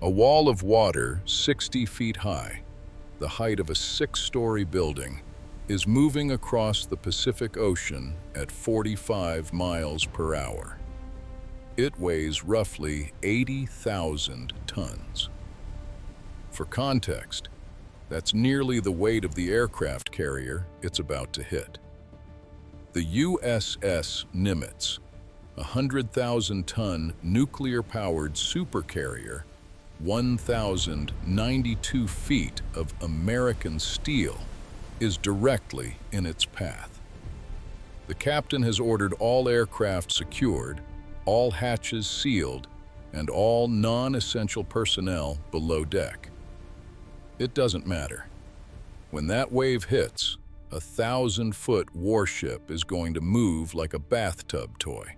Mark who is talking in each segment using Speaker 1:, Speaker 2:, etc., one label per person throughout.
Speaker 1: A wall of water 60 feet high, the height of a 6-story building, is moving across the Pacific Ocean at 45 miles per hour. It weighs roughly 80,000 tons. For context, that's nearly the weight of the aircraft carrier it's about to hit. The USS Nimitz, a 100,000-ton nuclear-powered supercarrier, 1,092 feet of American steel, is directly in its path. The captain has ordered all aircraft secured, all hatches sealed, and all non-essential personnel below deck. It doesn't matter. When that wave hits, a 1,000-foot warship is going to move like a bathtub toy.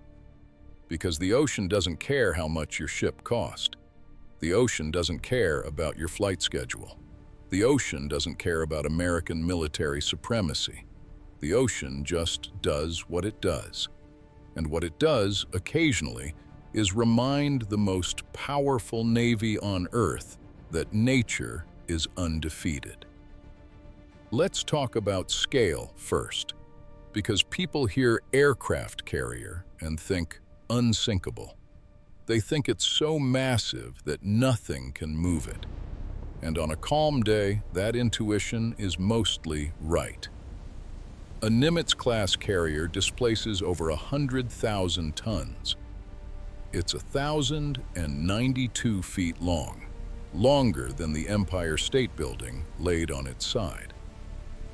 Speaker 1: Because the ocean doesn't care how much your ship cost. The ocean doesn't care about your flight schedule. The ocean doesn't care about American military supremacy. The ocean just does what it does. And what it does, occasionally, is remind the most powerful navy on Earth that nature is undefeated. Let's talk about scale first, because people hear aircraft carrier and think unsinkable. They think it's so massive that nothing can move it. And on a calm day, that intuition is mostly right. A Nimitz-class carrier displaces over 100,000 tons. It's 1,092 feet long, longer than the Empire State Building laid on its side.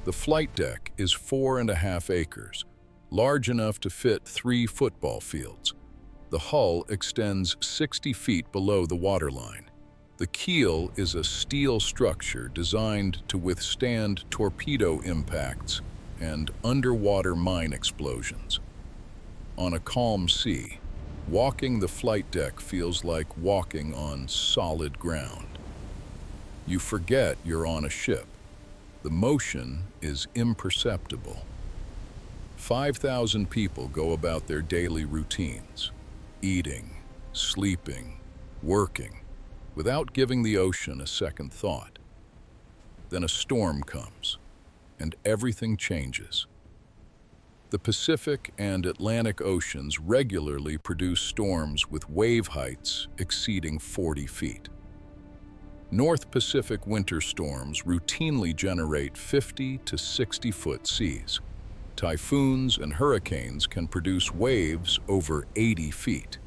Speaker 1: The flight deck is 4.5 acres, large enough to fit 3 football fields. The hull extends 60 feet below the waterline. The keel is a steel structure designed to withstand torpedo impacts and underwater mine explosions. On a calm sea, walking the flight deck feels like walking on solid ground. You forget you're on a ship. The motion is imperceptible. 5,000 people go about their daily routines, eating, sleeping, working, without giving the ocean a second thought. Then a storm comes, and everything changes. The Pacific and Atlantic Oceans regularly produce storms with wave heights exceeding 40 feet. North Pacific winter storms routinely generate 50 to 60-foot seas. Typhoons and hurricanes can produce waves over 80 feet.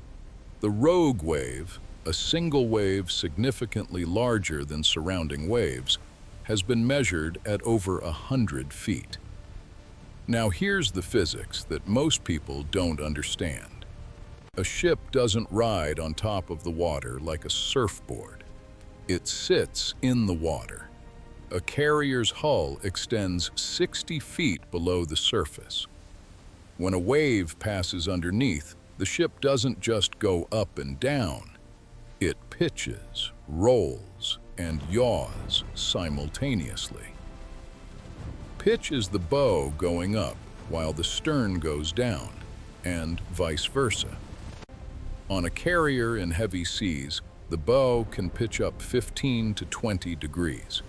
Speaker 1: The rogue wave, a single wave significantly larger than surrounding waves, has been measured at over 100 feet. Now here's the physics that most people don't understand. A ship doesn't ride on top of the water like a surfboard. It sits in the water. A carrier's hull extends 60 feet below the surface. When a wave passes underneath, the ship doesn't just go up and down. It pitches, rolls, and yaws simultaneously. Pitch is the bow going up while the stern goes down, and vice versa. On a carrier in heavy seas, the bow can pitch up 15 to 20 degrees.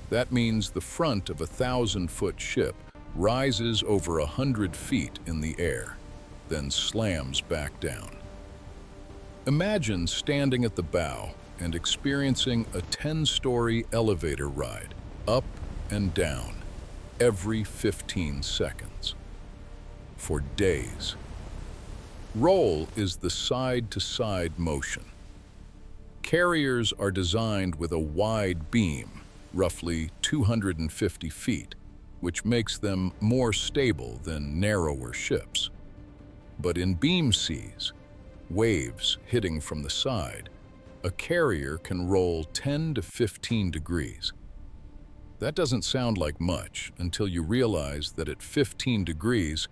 Speaker 1: That means the front of a 1,000-foot ship rises over 100 feet in the air, then slams back down. Imagine standing at the bow and experiencing a 10-story elevator ride, up and down, every 15 seconds, for days. Roll is the side-to-side motion. Carriers are designed with a wide beam, roughly 250 feet, which makes them more stable than narrower ships. But in beam seas, waves hitting from the side, a carrier can roll 10 to 15 degrees. That doesn't sound like much until you realize that at 15 degrees,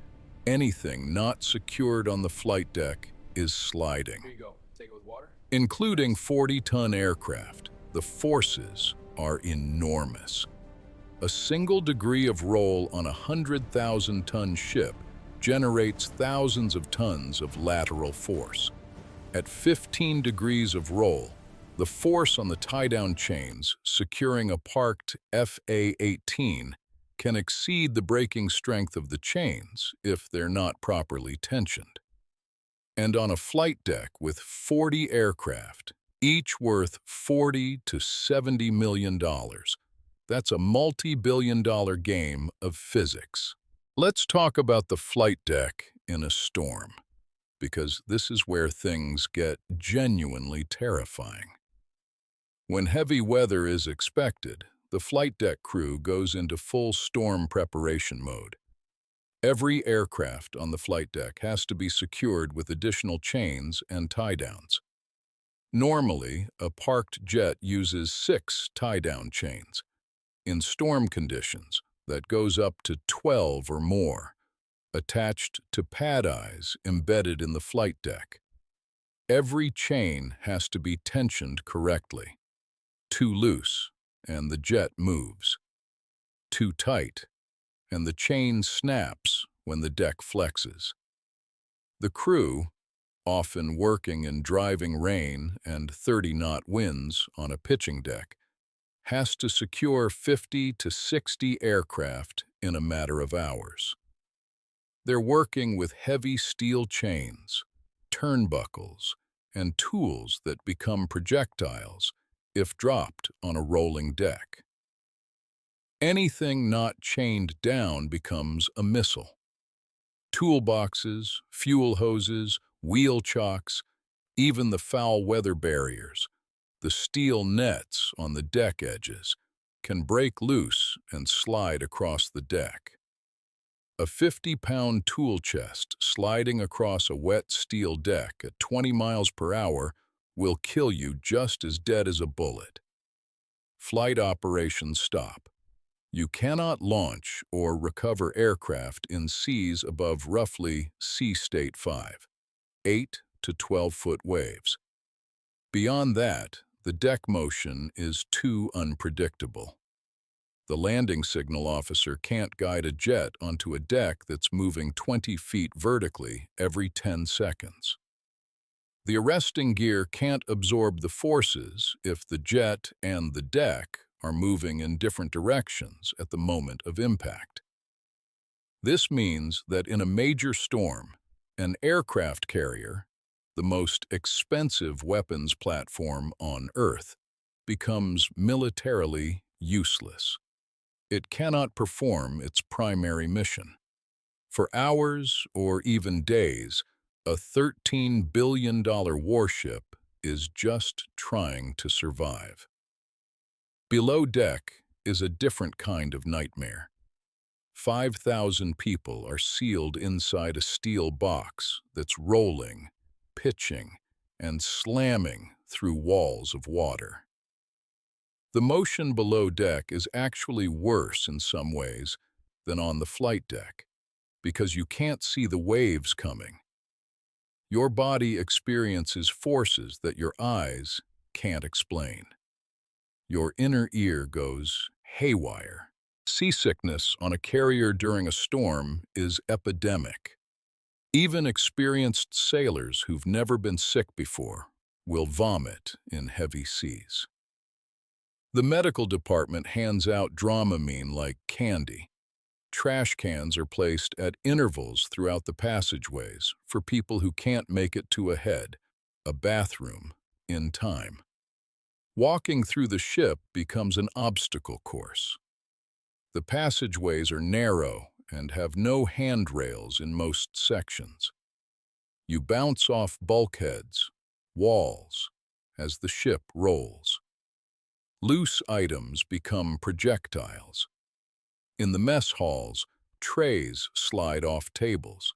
Speaker 1: anything not secured on the flight deck is sliding.
Speaker 2: Here you go. Take it with water.
Speaker 1: Including 40-ton aircraft, the forces are enormous. A single degree of roll on a 100,000-ton ship generates thousands of tons of lateral force. At 15 degrees of roll, The force on the tie-down chains securing a parked FA-18 can exceed the braking strength of the chains if they're not properly tensioned. And on a flight deck with 40 aircraft, each worth $40 to $70 million, that's a multi-billion-dollar game of physics. Let's talk about the flight deck in a storm, because this is where things get genuinely terrifying. When heavy weather is expected, the flight deck crew goes into full storm preparation mode. Every aircraft on the flight deck has to be secured with additional chains and tie-downs. Normally, a parked jet uses 6 tie-down chains. In storm conditions, that goes up to 12 or more, attached to pad eyes embedded in the flight deck. Every chain has to be tensioned correctly. Too loose, and the jet moves. Too tight, and the chain snaps when the deck flexes. The crew, often working in driving rain and 30-knot winds on a pitching deck, has to secure 50 to 60 aircraft in a matter of hours. They're working with heavy steel chains, turnbuckles, and tools that become projectiles if dropped on a rolling deck. Anything not chained down becomes a missile. Toolboxes, fuel hoses, wheel chocks, even the foul weather barriers, the steel nets on the deck edges, can break loose and slide across the deck. A 50-pound tool chest sliding across a wet steel deck at 20 miles per hour will kill you just as dead as a bullet. Flight operations stop. You cannot launch or recover aircraft in seas above roughly sea state 5, 8 to 12-foot waves. Beyond that, the deck motion is too unpredictable. The landing signal officer can't guide a jet onto a deck that's moving 20 feet vertically every 10 seconds. The arresting gear can't absorb the forces if the jet and the deck are moving in different directions at the moment of impact. This means that in a major storm, an aircraft carrier, the most expensive weapons platform on Earth, becomes militarily useless. It cannot perform its primary mission. For hours or even days, a $13 billion warship is just trying to survive. Below deck is a different kind of nightmare. 5,000 people are sealed inside a steel box that's rolling, pitching, and slamming through walls of water. The motion below deck is actually worse in some ways than on the flight deck, because you can't see the waves coming. Your body experiences forces that your eyes can't explain. Your inner ear goes haywire. Seasickness on a carrier during a storm is epidemic. Even experienced sailors who've never been sick before will vomit in heavy seas. The medical department hands out Dramamine like candy. Trash cans are placed at intervals throughout the passageways for people who can't make it to a bathroom, in time. Walking through the ship becomes an obstacle course. The passageways are narrow and have no handrails in most sections. You bounce off bulkheads, walls, as the ship rolls. Loose items become projectiles. In the mess halls, trays slide off tables.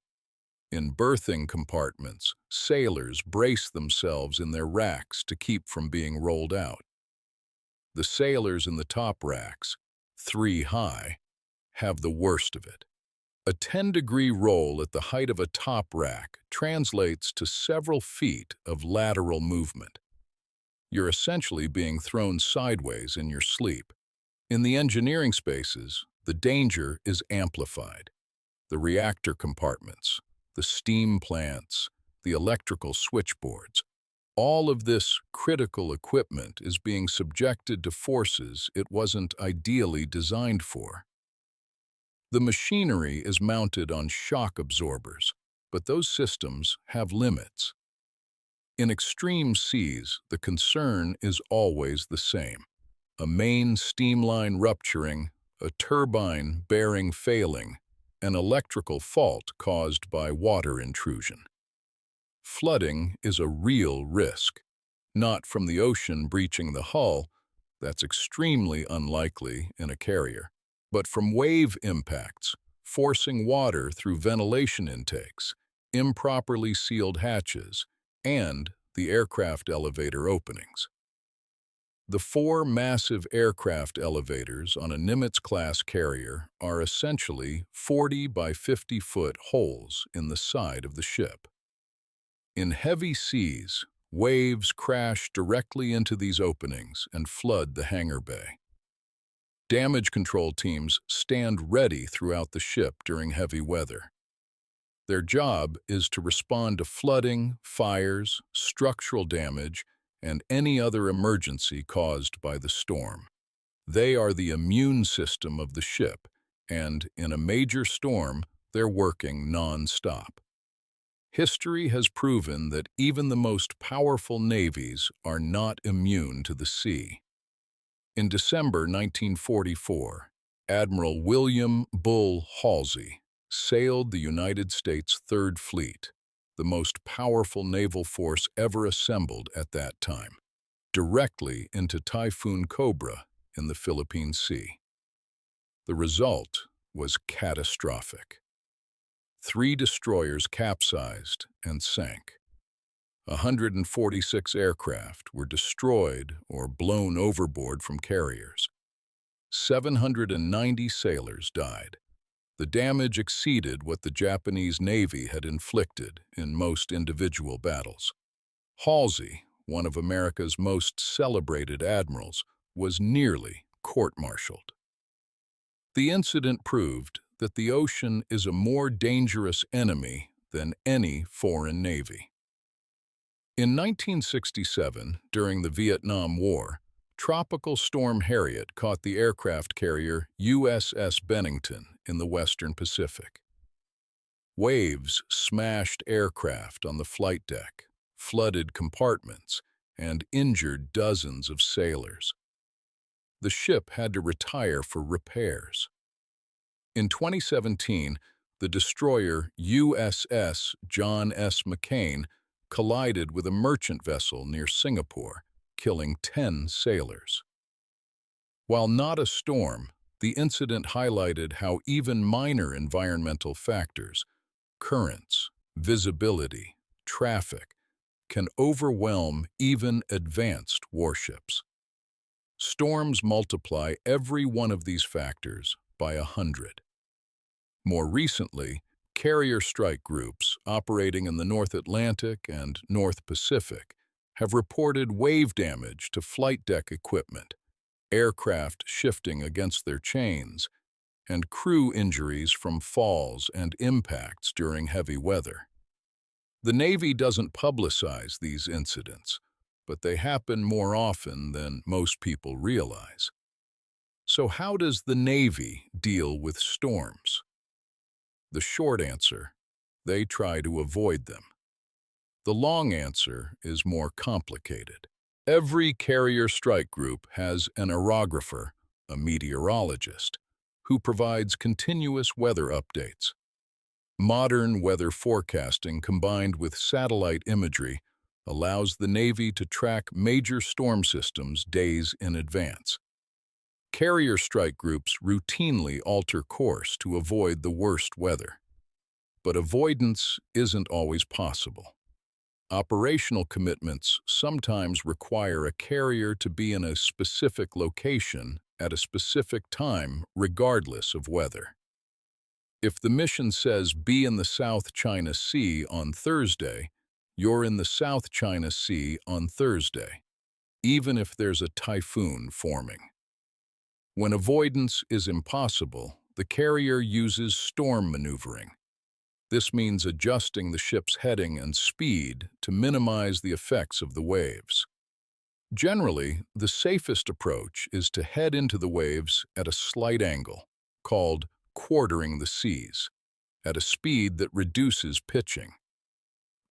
Speaker 1: In berthing compartments, sailors brace themselves in their racks to keep from being rolled out. The sailors in the top racks, 3 high, have the worst of it. A 10-degree roll at the height of a top rack translates to several feet of lateral movement. You're essentially being thrown sideways in your sleep. In the engineering spaces, the danger is amplified. The reactor compartments, the steam plants, the electrical switchboards. All of this critical equipment is being subjected to forces it wasn't ideally designed for. The machinery is mounted on shock absorbers, but those systems have limits. In extreme seas, the concern is always the same. A main steam line rupturing, a turbine bearing failing, an electrical fault caused by water intrusion. Flooding is a real risk, not from the ocean breaching the hull, that's extremely unlikely in a carrier, but from wave impacts, forcing water through ventilation intakes, improperly sealed hatches, and the aircraft elevator openings. The four massive aircraft elevators on a Nimitz-class carrier are essentially 40 by 50-foot holes in the side of the ship. In heavy seas, waves crash directly into these openings and flood the hangar bay. Damage control teams stand ready throughout the ship during heavy weather. Their job is to respond to flooding, fires, structural damage, and any other emergency caused by the storm. They are the immune system of the ship, and in a major storm, they're working non-stop. History has proven that even the most powerful navies are not immune to the sea. In December 1944, Admiral William Bull Halsey sailed the United States Third Fleet, the most powerful naval force ever assembled at that time, directly into Typhoon Cobra in the Philippine Sea. The result was catastrophic. 3 destroyers capsized and sank. 146 aircraft were destroyed or blown overboard from carriers. 790 sailors died. The damage exceeded what the Japanese Navy had inflicted in most individual battles. Halsey, one of America's most celebrated admirals, was nearly court-martialed. The incident proved that the ocean is a more dangerous enemy than any foreign navy. In 1967, during the Vietnam War, Tropical Storm Harriet caught the aircraft carrier USS Bennington in the Western Pacific. Waves smashed aircraft on the flight deck, flooded compartments, and injured dozens of sailors. The ship had to retire for repairs. In 2017, the destroyer USS John S. McCain collided with a merchant vessel near Singapore, killing 10 sailors. While not a storm, the incident highlighted how even minor environmental factors, currents, visibility, traffic, can overwhelm even advanced warships. Storms multiply every one of these factors by 100. More recently, carrier strike groups operating in the North Atlantic and North Pacific have reported wave damage to flight deck equipment, aircraft shifting against their chains, and crew injuries from falls and impacts during heavy weather. The Navy doesn't publicize these incidents, but they happen more often than most people realize. So how does the Navy deal with storms? The short answer: they try to avoid them. The long answer is more complicated. Every carrier strike group has an aerographer, a meteorologist, who provides continuous weather updates. Modern weather forecasting combined with satellite imagery allows the Navy to track major storm systems days in advance. Carrier strike groups routinely alter course to avoid the worst weather. But avoidance isn't always possible. Operational commitments sometimes require a carrier to be in a specific location at a specific time, regardless of weather. If the mission says be in the South China Sea on Thursday, you're in the South China Sea on Thursday, even if there's a typhoon forming. When avoidance is impossible, the carrier uses storm maneuvering. This means adjusting the ship's heading and speed to minimize the effects of the waves. Generally, the safest approach is to head into the waves at a slight angle, called quartering the seas, at a speed that reduces pitching.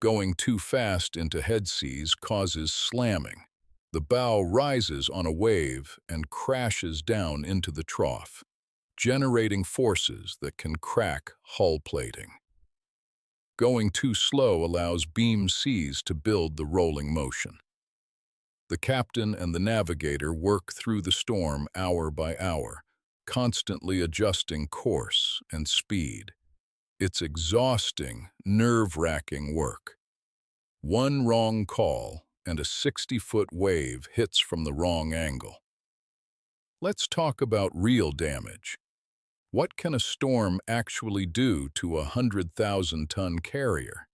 Speaker 1: Going too fast into head seas causes slamming. The bow rises on a wave and crashes down into the trough, generating forces that can crack hull plating. Going too slow allows beam seas to build the rolling motion. The captain and the navigator work through the storm hour by hour, constantly adjusting course and speed. It's exhausting, nerve-wracking work. One wrong call and a 60-foot wave hits from the wrong angle. Let's talk about real damage. What can a storm actually do to a 100,000-ton carrier?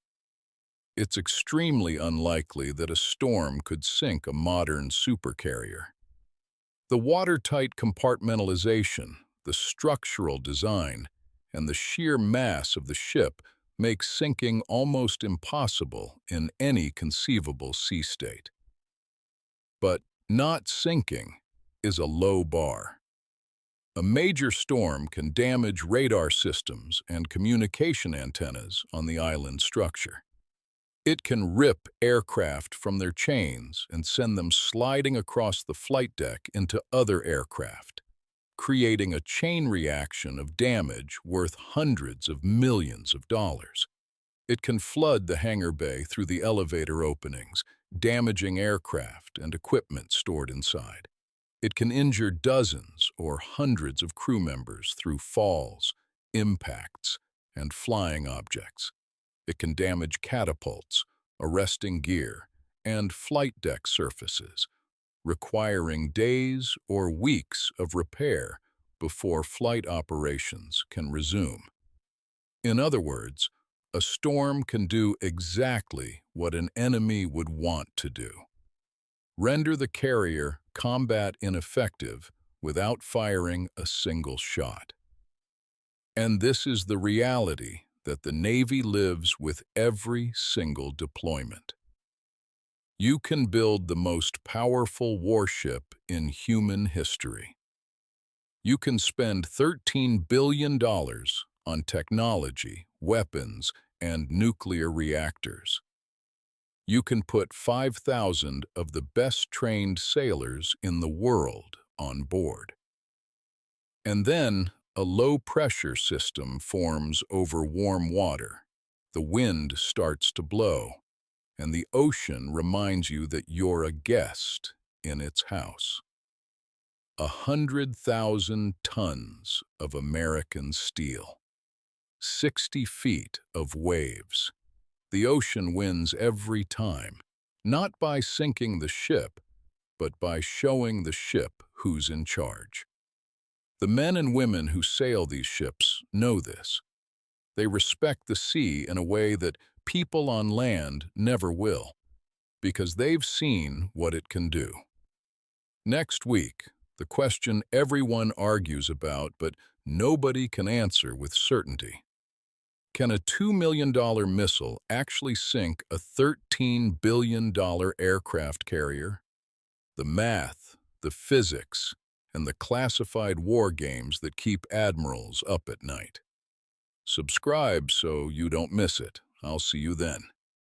Speaker 1: It's extremely unlikely that a storm could sink a modern supercarrier. The watertight compartmentalization, the structural design, and the sheer mass of the ship make sinking almost impossible in any conceivable sea state. But not sinking is a low bar. A major storm can damage radar systems and communication antennas on the island structure. It can rip aircraft from their chains and send them sliding across the flight deck into other aircraft, creating a chain reaction of damage worth hundreds of millions of dollars. It can flood the hangar bay through the elevator openings, damaging aircraft and equipment stored inside. It can injure dozens or hundreds of crew members through falls, impacts, and flying objects. It can damage catapults, arresting gear, and flight deck surfaces, requiring days or weeks of repair before flight operations can resume. In other words, a storm can do exactly what an enemy would want to do: render the carrier combat ineffective without firing a single shot. And this is the reality that the Navy lives with every single deployment. You can build the most powerful warship in human history. You can spend $13 billion on technology, weapons, and nuclear reactors. You can put 5,000 of the best-trained sailors in the world on board. And then a low-pressure system forms over warm water. The wind starts to blow, and the ocean reminds you that you're a guest in its house. 100,000 tons of American steel. 60 feet of waves. The ocean wins every time, not by sinking the ship, but by showing the ship who's in charge. The men and women who sail these ships know this. They respect the sea in a way that people on land never will, because they've seen what it can do. Next week, the question everyone argues about but nobody can answer with certainty: can a $2 million missile actually sink a $13 billion aircraft carrier? The math, the physics, and the classified war games that keep admirals up at night. Subscribe so you don't miss it. I'll see you then.